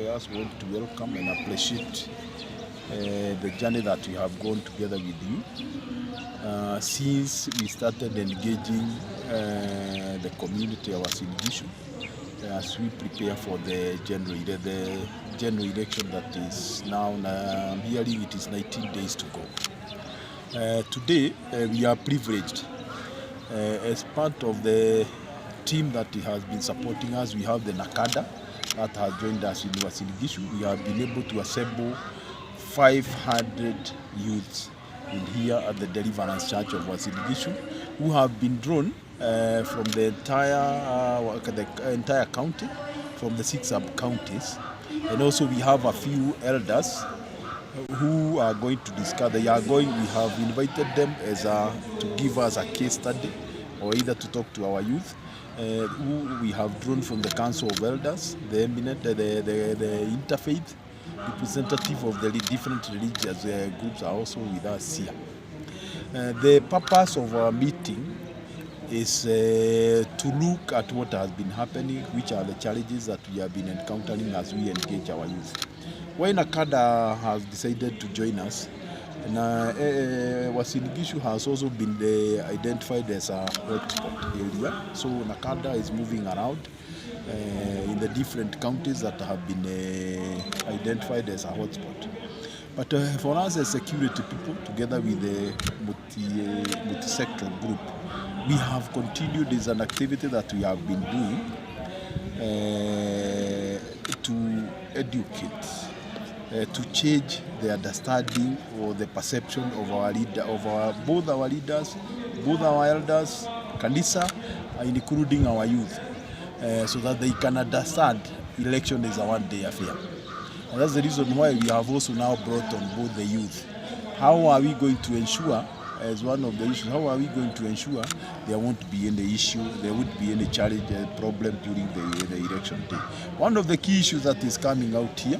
I just want to welcome and appreciate the journey that we have gone together with you since we started engaging the community of Wasiligishu as we prepare for the general election that is now, I'm hearing it is 19 days to go. Today we are privileged as part of the team that has been supporting us. We have the Nakada that has joined us in Wasiligishu. We have been able to assemble 500 youths in here at the Deliverance Church of Wasiligishu who have been drawn from the entire county, from the 6 sub-counties. And also we have a few elders who are going to discuss. We have invited them as to give us a case study or either to talk to our youth who we have drawn from the Council of Elders, the eminent, the interfaith representative of the different religious groups are also with us here. The purpose of our meeting is to look at what has been happening, which are the challenges that we have been encountering as we engage our youth. When Nakada has decided to join us, Wasiligishu has also been identified as a hotspot area. So Nakada is moving around in the different counties that have been identified as a hotspot. But for us as security people, together with the multi-sectoral group, we have continued as an activity that we have been doing to educate, to change the understanding or the perception of our leader, both our leaders, both our elders, Kanisa, including our youth, so that they can understand election is a one-day affair. And that's the reason why we have also now brought on board the youth. How are we going to ensure, as one of the issues, how are we going to ensure there won't be any issue, there won't be any challenge, problem during the election day? One of the key issues that is coming out here,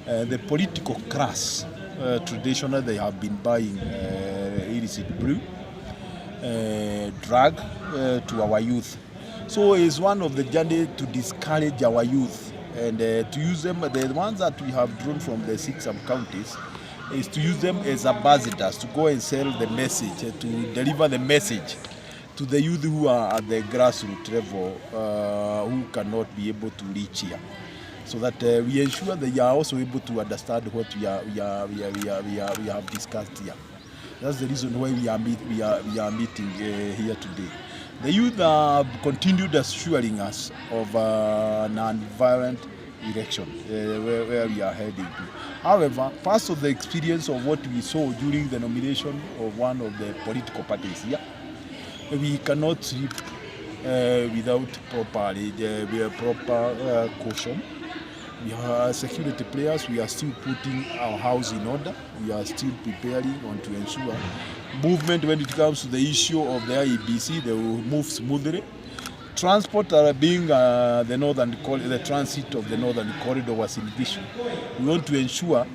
the political class, traditionally they have been buying illicit brew, drug to our youth. So it's one of the journey to discourage our youth and to use them, the ones that we have drawn from the 6 sub-counties, is to use them as ambassadors to go and sell the message, to deliver the message to the youth who are at the grassroots level, who cannot be able to reach here. So that we ensure that they are also able to understand what we have discussed here. That's the reason why we are meeting here today. The youth have continued assuring us of non-violent election where we are heading to. However, part of the experience of what we saw during the nomination of one of the political parties here, we cannot sleep without proper caution. We are security players. We are still putting our house in order. We are still preparing to ensure movement when it comes to the issue of the IEBC. They will move smoothly. Transport are being the transit of the northern corridor was in vision. We want to ensure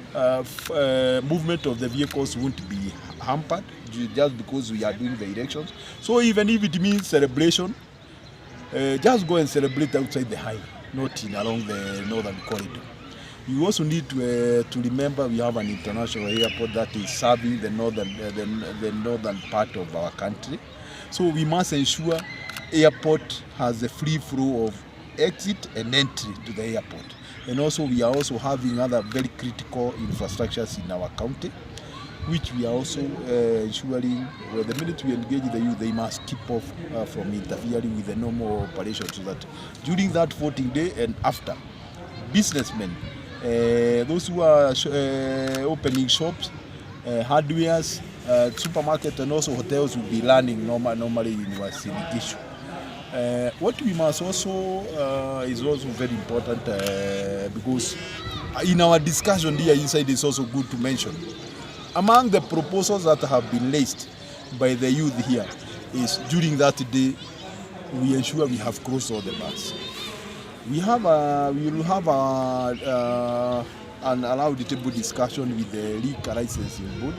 movement of the vehicles won't be hampered just because we are doing the elections. So even if it means celebration, just go and celebrate outside the highway, not along the northern corridor. You also need to remember we have an international airport that is serving the northern part of our country. So we must ensure airport has a free flow of exit and entry to the airport. And also we are also having other very critical infrastructures in our county, which we are also ensuring the minute we engage the youth, they must keep off from interfering with the normal operations, so that during that voting day and after, businessmen, those who are opening shops, hardwares, supermarkets and also hotels will be running normally in Wasiligishu. What we must also is also very important because in our discussion here inside, it's also good to mention among the proposals that have been raised by the youth here is during that day we ensure we have crossed all the bars. We will have an allowed table discussion with the liquor licensing board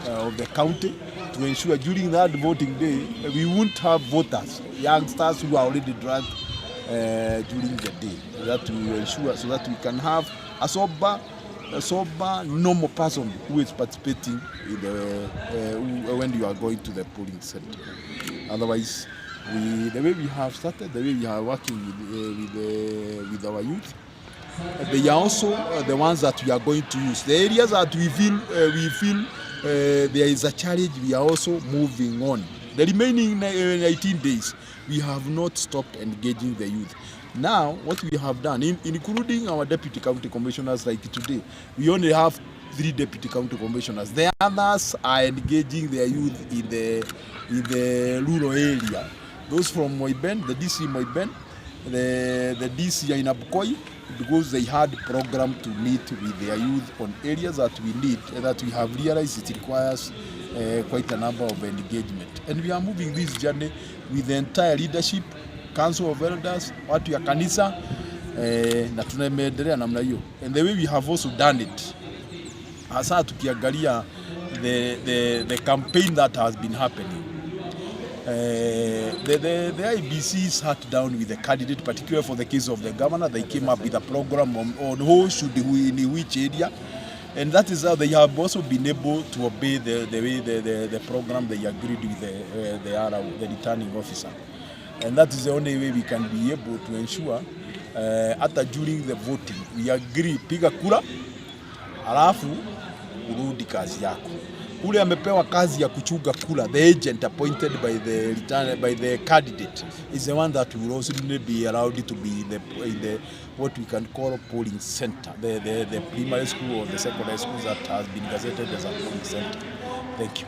of the county to ensure during that voting day we won't have voters, youngsters who are already drunk during the day, that we ensure so that we can have a sober, normal person who is participating in the, when you are going to the polling center. Otherwise, the way we have started, the way we are working with our youth, they are also the ones that we are going to use. The areas that we feel there is a challenge, we are also moving on. The remaining 19 days, we have not stopped engaging the youth. Now, what we have done, including our deputy county commissioners like today, we only have 3 deputy county commissioners. The others are engaging their youth in the rural area. Those from Moiben, the DC Moiben, the DC in Abukoi, because they had program to meet with their youth on areas that we need, that we have realized it requires quite a number of engagement. And we are moving this journey with the entire leadership, Council of Elders, watu ya kanisa, na tunameendelea namna hiyo. And the way we have also done it, hasa tukiangalia the campaign that has been happening. The IBC sat down with the candidate, particularly for the case of the governor. They came up with a program on who should be in which area, and that is how they have also been able to obey the program they agreed with the returning officer. And that is the only way we can be able to ensure hata during the voting we agree, piga kura alafu urudi kazi yako. Ule amepewa kazi ya kuchunga kura, the agent appointed by the candidate is the one that will also be allowed to be in the what we can call polling center, the primary school or the secondary school that has been gazetted as a polling center. Thank you.